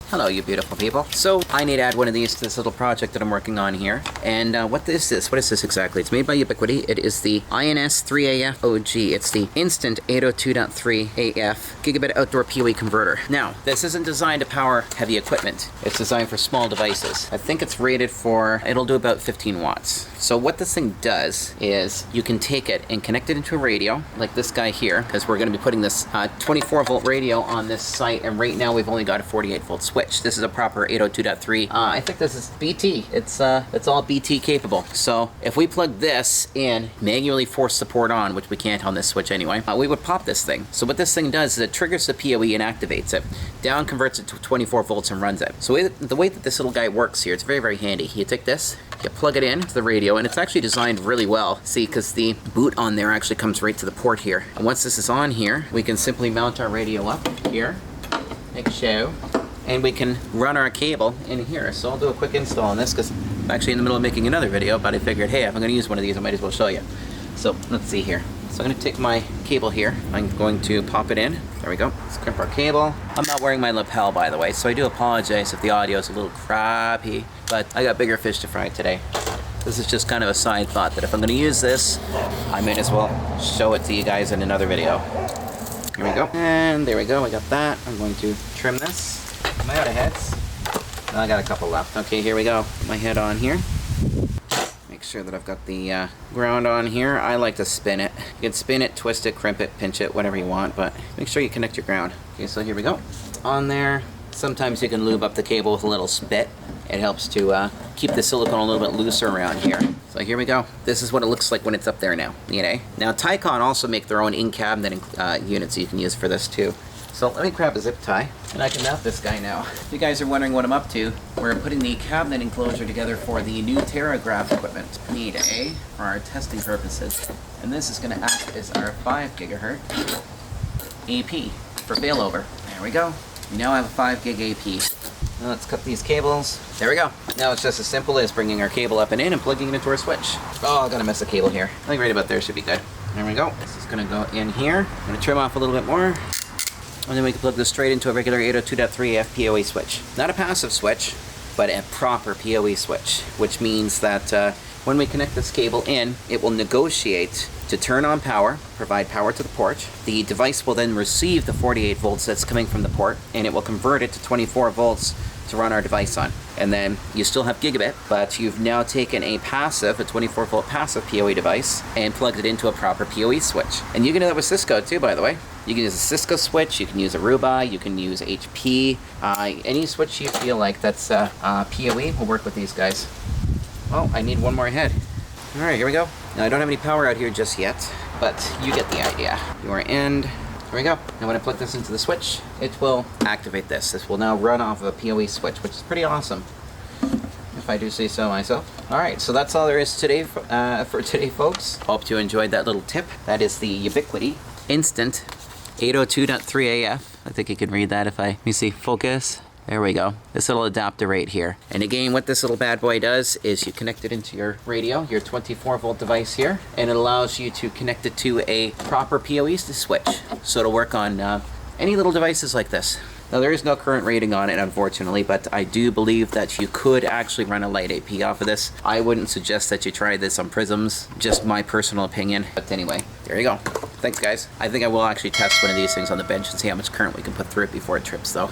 Hello, you beautiful people. So I need to add one of these to this little project that I'm working on here. And what is this? What is this exactly? It's made by Ubiquiti. It is the INS3AF OG. It's the Instant 802.3 AF Gigabit Outdoor PoE Converter. Now, this isn't designed to power heavy equipment. It's designed for small devices. I think it's rated for, it'll do about 15 watts. So what this thing does is you can take it and connect it into a radio, like this guy here, because we're going to be putting this 24 volt radio on this site, and right now we've only got a 48 volt switch. This is a proper 802.3. I think this is BT. It's all BT capable. So if we plug this in, manually force the port on, which we can't on this switch anyway, we would pop this thing. So what this thing does is it triggers the PoE and activates it. Down converts it to 24 volts and runs it. So the way that this little guy works here, it's very, very handy. You take this, you plug it in to the radio, and it's actually designed really well. See, because the boot on there actually comes right to the port here. And once this is on here, we can simply mount our radio up here, like so, and we can run our cable in here. So I'll do a quick install on this because I'm actually in the middle of making another video, but I figured, hey, if I'm going to use one of these, I might as well show you. So let's see here. So I'm going to take my cable here. I'm going to pop it in. There we go. Let's crimp our cable. I'm not wearing my lapel, by the way, so I do apologize if the audio is a little crappy, but I got bigger fish to fry today. This is just kind of a side thought that if I'm going to use this, I might as well show it to you guys in another video. Here we go. And there we go. I got that. I'm going to trim this. Am I out of heads? No, I got a couple left. Okay, here we go. Put my head on here. Make sure that I've got the ground on here. I like to spin it. You can spin it, twist it, crimp it, pinch it, whatever you want, but make sure you connect your ground. Okay, so here we go. On there. Sometimes you can lube up the cable with a little spit. It helps to keep the silicone a little bit looser around here. So here we go. This is what it looks like when it's up there now. You know? Now Tycon also make their own in-cabinet units you can use for this too. So let me grab a zip tie, and I can mount this guy now. If you guys are wondering what I'm up to, we're putting the cabinet enclosure together for the new TerraGraph equipment. Need A for our testing purposes, and this is going to act as our 5 gigahertz AP for failover. There we go. We now have a 5 gig AP. Now let's cut these cables. There we go. Now it's just as simple as bringing our cable up and in and plugging it into our switch. Oh, I'm gonna miss a cable here. I think right about there should be good. There we go. This is gonna go in here. I'm gonna trim off a little bit more. And then we can plug this straight into a regular 802.3 AF PoE switch. Not a passive switch, but a proper PoE switch, which means that when we connect this cable in, it will negotiate to turn on power, provide power to the port. The device will then receive the 48 volts that's coming from the port, and it will convert it to 24 volts to run our device on. And then you still have gigabit, but you've now taken a 24 volt passive PoE device and plugged it into a proper PoE switch. And you can do that with Cisco too, by the way. You can use a Cisco switch, you can use Aruba, you can use HP. Any switch you feel like that's PoE will work with these guys. Oh, I need one more head. All right, here we go. Now I don't have any power out here just yet, but you get the idea. Your end. There we go. Now when I plug this into the switch, it will activate this. This will now run off of a PoE switch, which is pretty awesome, if I do say so myself. All right, so that's all there is today for today, folks. Hope you enjoyed that little tip. That is the Ubiquiti Instant 802.3 AF. I think you can read that if let me see, focus. There we go. This little adapter right here. And again, what this little bad boy does is you connect it into your radio, your 24 volt device here, and it allows you to connect it to a proper PoE switch. So it'll work on any little devices like this. Now there is no current rating on it, unfortunately, but I do believe that you could actually run a light AP off of this. I wouldn't suggest that you try this on Prisms, just my personal opinion. But anyway, there you go. Thanks guys. I think I will actually test one of these things on the bench and see how much current we can put through it before it trips though.